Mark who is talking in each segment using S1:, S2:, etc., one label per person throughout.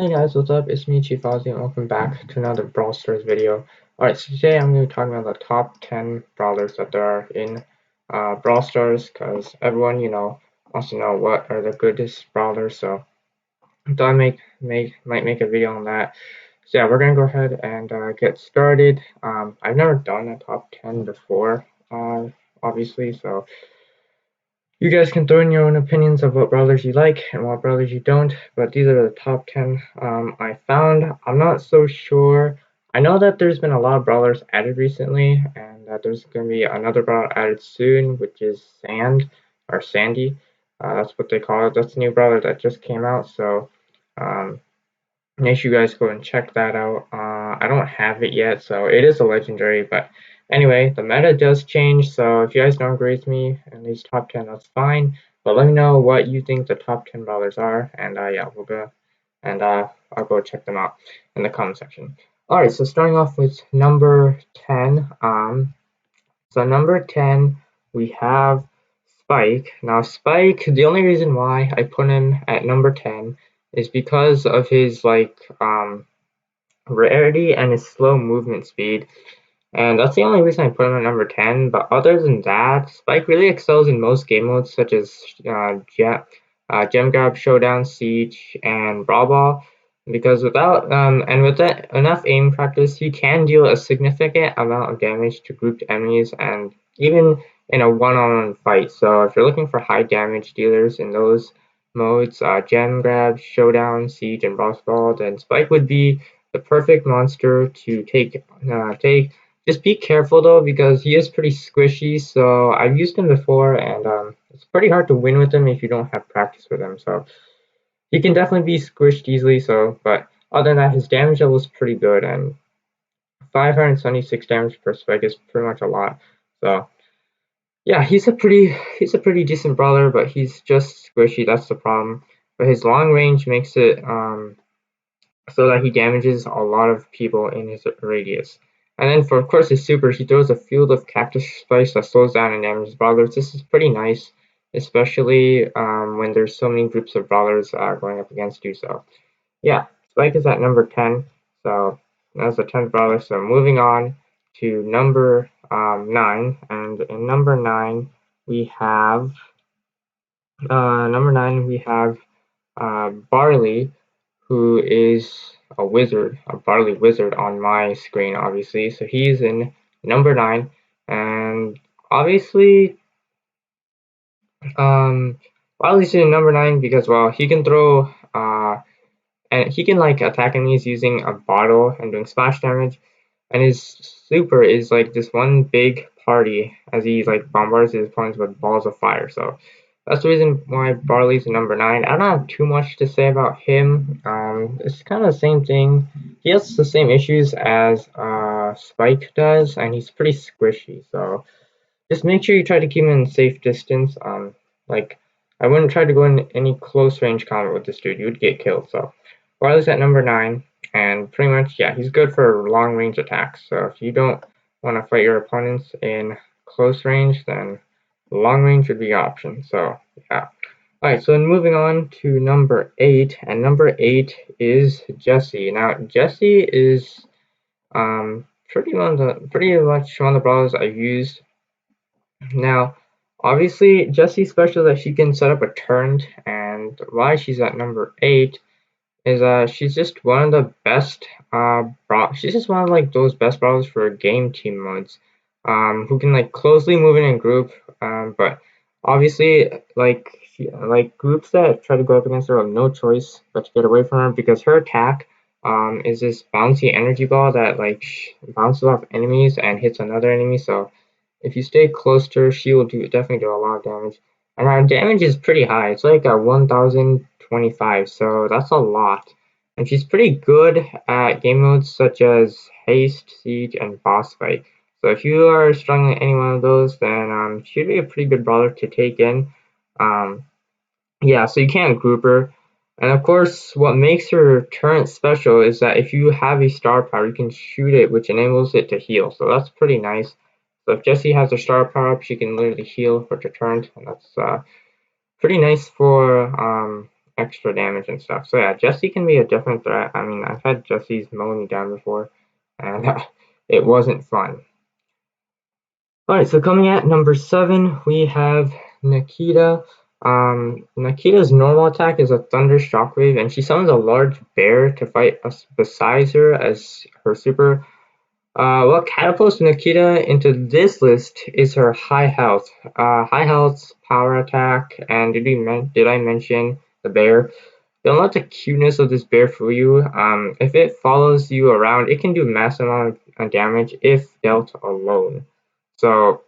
S1: Hey guys, what's up? It's me, Chief Ozzy, and welcome back to another Brawl Stars video. Alright, so today I'm going to be talking about the top 10 brawlers that there are in Brawl Stars, because everyone, wants to know what are the goodest brawlers, so I thought I might make a video on that. So yeah, we're going to go ahead and get started. I've never done a top 10 before, obviously, so you guys can throw in your own opinions of what brawlers you like and what brawlers you don't, but these are the top 10 I found. I'm not so sure. I know that there's been a lot of brawlers added recently, and that there's going to be another brawler added soon, which is Sandy. That's what they call it. That's the new brawler that just came out, so um, make sure you guys go and check that out. I don't have it yet, so it is a legendary, but anyway, the meta does change, so if you guys don't agree with me in these top 10, that's fine. But let me know what you think the top 10 brawlers are, and yeah, we'll go and I'll go check them out in the comment section. Alright, so starting off with number 10. So number 10, we have Spike. Now, Spike, the only reason why I put him at number 10 is because of his rarity and his slow movement speed. And that's the only reason I put him at number 10. But other than that, Spike really excels in most game modes such as Gem Grab, Showdown, Siege, and Brawl Ball. Because with that enough aim practice, he can deal a significant amount of damage to grouped enemies and even in a one-on-one fight. So if you're looking for high damage dealers in those modes, Gem Grab, Showdown, Siege, and Brawl Ball, then Spike would be the perfect monster to take. Just be careful though, because he is pretty squishy. So I've used him before, and it's pretty hard to win with him if you don't have practice with him. So he can definitely be squished easily. So, but other than that, his damage level is pretty good, and 576 damage per spike is pretty much a lot. So yeah, he's a pretty decent brawler, but he's just squishy. That's the problem. But his long range makes it so that he damages a lot of people in his radius. And then for, of course, his super, he throws a field of cactus spikes that slows down and damages brawlers. This is pretty nice, especially when there's so many groups of brawlers going up against you. So yeah, Spike is at number 10. So that's the 10th brawler. So moving on to number 9. And in number 9, we have Barley, who is a wizard, a Barley wizard on my screen, obviously. So he's in number 9, and obviously, Barley's in number 9 because, well, he can throw, and he can like attack enemies using a bottle and doing splash damage, and his super is like this one big party as he like bombards his opponents with balls of fire. So that's the reason why Barley's number 9. I don't have too much to say about him. It's kind of the same thing. He has the same issues as Spike does, and he's pretty squishy. So just make sure you try to keep him in safe distance. Like I wouldn't try to go in any close range combat with this dude. You would get killed. So Barley's at number 9, and pretty much yeah, he's good for long range attacks. So if you don't want to fight your opponents in close range, then long range would be your option. So yeah. Alright, so then moving on to number 8, and number 8 is Jesse. Now Jesse is pretty much one of the brawlers I've used. Now obviously Jesse's special that she can set up a turret, and why she's at number 8 is she's just one of the best she's just one of like those best brawlers for game team modes, who can like closely move in a group, but obviously like groups that try to go up against her have no choice but to get away from her, because her attack is this bouncy energy ball that like bounces off enemies and hits another enemy. So if you stay close to her, she will definitely do a lot of damage, and her damage is pretty high. It's like a 1025, so that's a lot. And she's pretty good at game modes such as Haste, Siege, and Boss Fight. So if you are struggling at any one of those, then she'd be a pretty good brawler to take in. Yeah, so you can't group her. And of course, what makes her turret special is that if you have a star power, you can shoot it, which enables it to heal. So that's pretty nice. So if Jessie has her star power up, she can literally heal for her turret, and that's pretty nice for extra damage and stuff. So yeah, Jessie can be a different threat. I mean, I've had Jessie's mow me down before, and it wasn't fun. Alright, so coming at number 7, we have Nikita. Nikita's normal attack is a Thunder Shockwave, and she summons a large bear to fight us besides her as her super. What catapults Nikita into this list is her high health. High health, power attack, and did I mention the bear? Don't let the cuteness of this bear fool you. If it follows you around, it can do massive amount of damage if dealt alone. So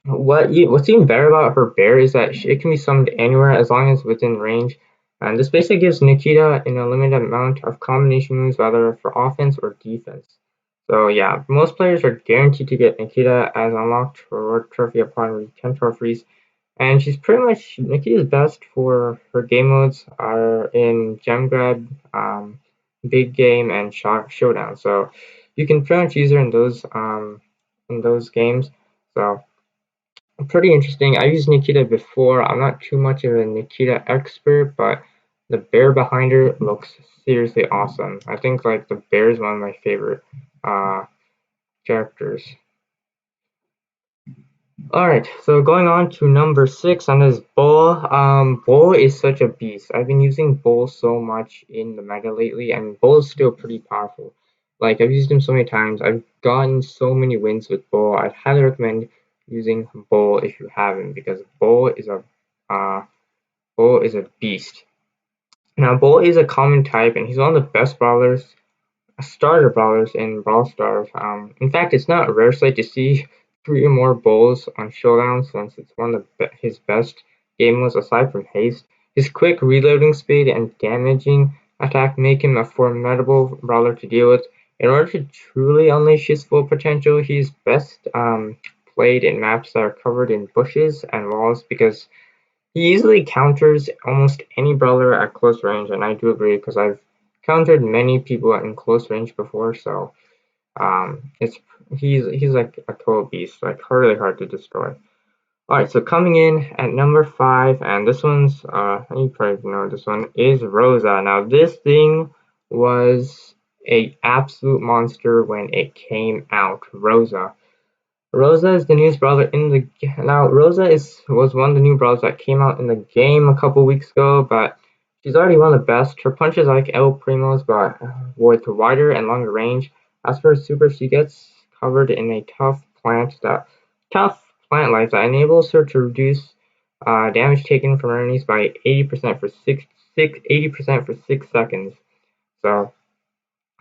S1: what's even better about her bear is that it can be summoned anywhere as long as within range. And this basically gives Nikita an unlimited amount of combination moves, whether for offense or defense. So yeah, most players are guaranteed to get Nikita as unlocked reward trophy upon 10 trophies. And she's pretty much Nikita's best for her game modes are in Gem Grab, Big Game, and Showdown. So you can pretty much use her in those games. So pretty interesting. I used Nikita before. I'm not too much of a Nikita expert, but the bear behind her looks seriously awesome. I think like the bear is one of my favorite characters. Alright, so going on to number 6 on this Bull. Bull is such a beast. I've been using Bull so much in the meta lately, and Bull is still pretty powerful. Like, I've used him so many times. I've gotten so many wins with Bull. I'd highly recommend using Bull if you haven't, because uh, Bull is a beast. Now, Bull is a common type, and he's one of the best brawlers, starter brawlers in Brawl Stars. In fact, it's not a rare sight to see 3 or more Bulls on Showdown, since it's one of his best game modes aside from haste. His quick reloading speed and damaging attack make him a formidable brawler to deal with. In order to truly unleash his full potential, he's best played in maps that are covered in bushes and walls, because he easily counters almost any brawler at close range, and I do agree because I've countered many people in close range before. So it's he's like a total beast, like really hard to destroy. All right, so coming in at number 5, and this one's you probably know this one is Rosa. Now this thing was a absolute monster when it came out. Rosa is the newest brawler in the now. Was one of the new brawlers that came out in the game a couple weeks ago, but she's already one of the best. Her punch is like El Primo's, but with wider and longer range. As for her super, she gets covered in a tough plant life that enables her to reduce damage taken from enemies by 80% for 6 seconds. So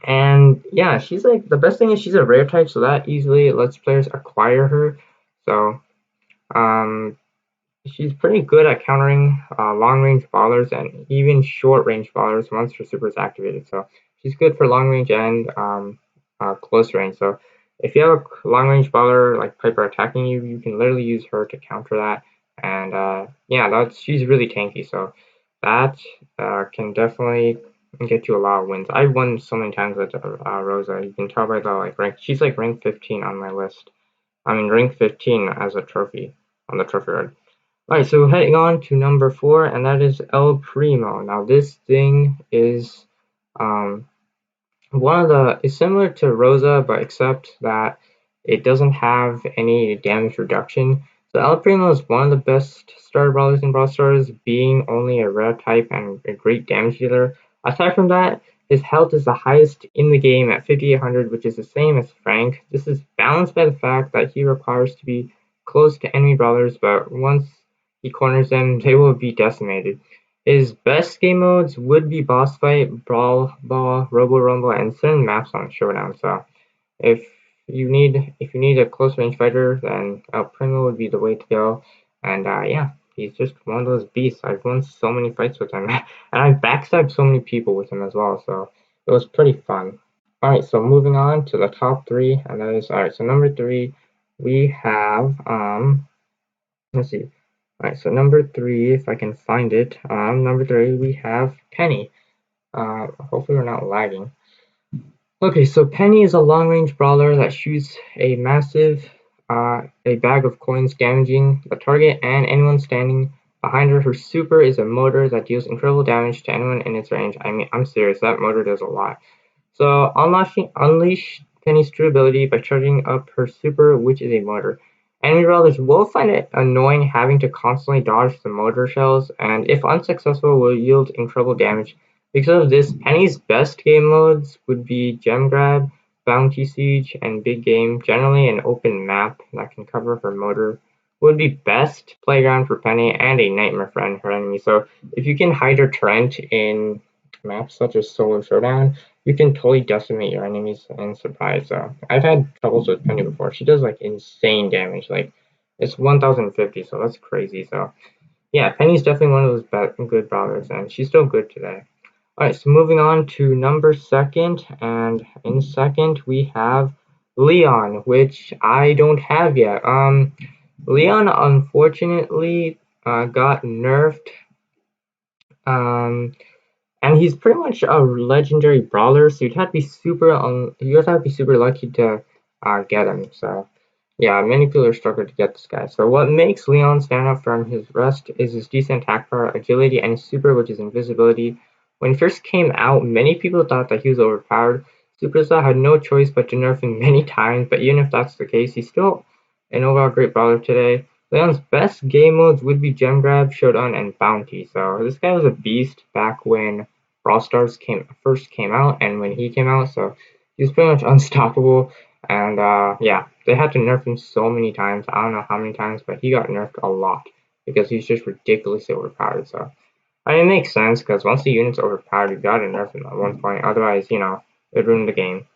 S1: and yeah, she's like the best thing is she's a rare type, so that easily lets players acquire her. So um, she's pretty good at countering long range brawlers and even short range brawlers once her super is activated. So she's good for long range and close range. So if you have a long range brawler like Piper attacking you, you can literally use her to counter that. And yeah, she's really tanky. So that can definitely get you a lot of wins. I've won so many times with Rosa. You can tell by the like rank. She's like rank 15 on my list. I mean rank 15 as a trophy on the trophy road. Alright, so heading on to number 4, and that is El Primo. Now this thing is it's similar to Rosa, but except that it doesn't have any damage reduction. So El Primo is one of the best starter brawlers in Brawl Stars, being only a rare type and a great damage dealer. Aside from that, his health is the highest in the game at 5800, which is the same as Frank. This is balanced by the fact that he requires to be close to enemy brawlers, but once he corners them, they will be decimated. His best game modes would be Boss Fight, Brawl Ball, Robo Rumble, and certain maps on Showdown. So if you need a close range fighter, then El Primo would be the way to go. And yeah, he's just one of those beasts. I've won so many fights with him, and I've backstabbed so many people with him as well. So it was pretty fun. Alright, so moving on to the top 3, and that is alright. So number 3, we have let's see. Alright, so number 3, if I can find it, number 3, we have Penny. Hopefully we're not lagging. Okay, so Penny is a long-range brawler that shoots a massive, a bag of coins, damaging the target and anyone standing Behind her, her super is a motor that deals incredible damage to anyone in its range. I mean, I'm serious, that motor does a lot. So unleash Penny's true ability by charging up her super, which is a motor. Enemy brawlers will find it annoying having to constantly dodge the motor shells, and if unsuccessful will yield incredible damage. Because of this, Penny's best game modes would be Gem Grab, Bounty Siege, and Big Game. Generally an open map that can cover her motor would be best playground for Penny and a nightmare friend her enemy. So if you can hide her Trent in maps such as Solo Showdown, you can totally decimate your enemies and surprise. So I've had troubles with Penny before. She does like insane damage. Like it's 1050, so that's crazy. So yeah, Penny's definitely one of those good brawlers, and she's still good today. All right, so moving on to number second, and in second we have Leon, which I don't have yet. Leon unfortunately got nerfed. Um, and he's pretty much a legendary brawler, so you'd have to be super lucky to get him. So yeah, many people are struggling to get this guy. So what makes Leon stand out from his rest is his decent attack power, agility, and his super, which is invisibility. When he first came out, many people thought that he was overpowered. Supercell had no choice but to nerf him many times, but even if that's the case, he's still an overall great brawler today. Leon's best game modes would be Gem Grab, Showdown, and Bounty. So this guy was a beast back when Brawl Stars first came out, and when he came out, so he was pretty much unstoppable. And yeah, they had to nerf him so many times. I don't know how many times, but he got nerfed a lot because he's just ridiculously overpowered. So I mean, it makes sense because once the unit's overpowered, you gotta nerf him at one point. Otherwise, it ruined the game.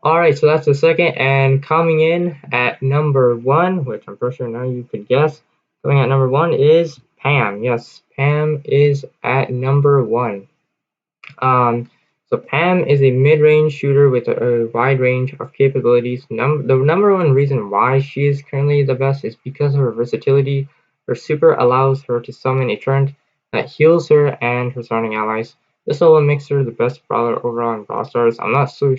S1: Alright, so that's the second, and coming in at number one, which I'm pretty sure now you could guess, coming at number one is Pam. Yes, Pam is at number one. So Pam is a mid-range shooter with a wide range of capabilities. The number one reason why she is currently the best is because of her versatility. Her super allows her to summon a turret that heals her and her surrounding allies. This alone makes her the best brawler overall in Brawl Stars. I'm not so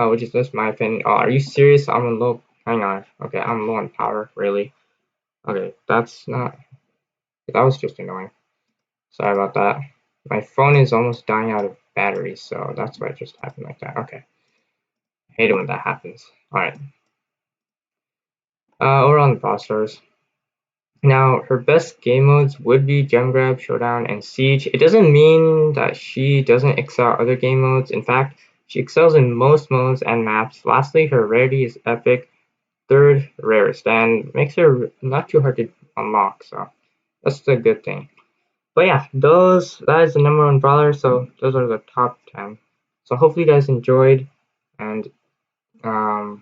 S1: which is just my opinion. Oh, are you serious? I'm on low. Hang on. Okay, I'm low on power. Really? Okay, that's not. That was just annoying. Sorry about that. My phone is almost dying out of battery, so that's why it just happened like that. Okay. I hate it when that happens. Alright. Over on the Brawlstars. Now, her best game modes would be Gem Grab, Showdown, and Siege. It doesn't mean that she doesn't excel at other game modes. In fact, she excels in most modes and maps. Lastly, her rarity is epic, third rarest, and makes her not too hard to unlock, so that's a good thing. But yeah, that is the number one brawler, so those are the top 10. So hopefully you guys enjoyed, and um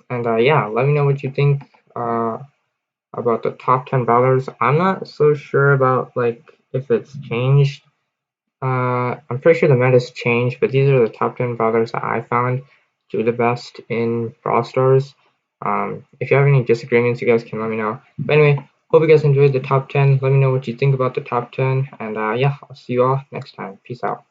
S1: yeah, let me know what you think about the top 10 brawlers. I'm not so sure about like if it's changed. I'm pretty sure the meta's changed, but these are the top 10 brawlers that I found to be the best in Brawl Stars. If you have any disagreements, you guys can let me know. But anyway, hope you guys enjoyed the top 10. Let me know what you think about the top 10. And yeah, I'll see you all next time. Peace out.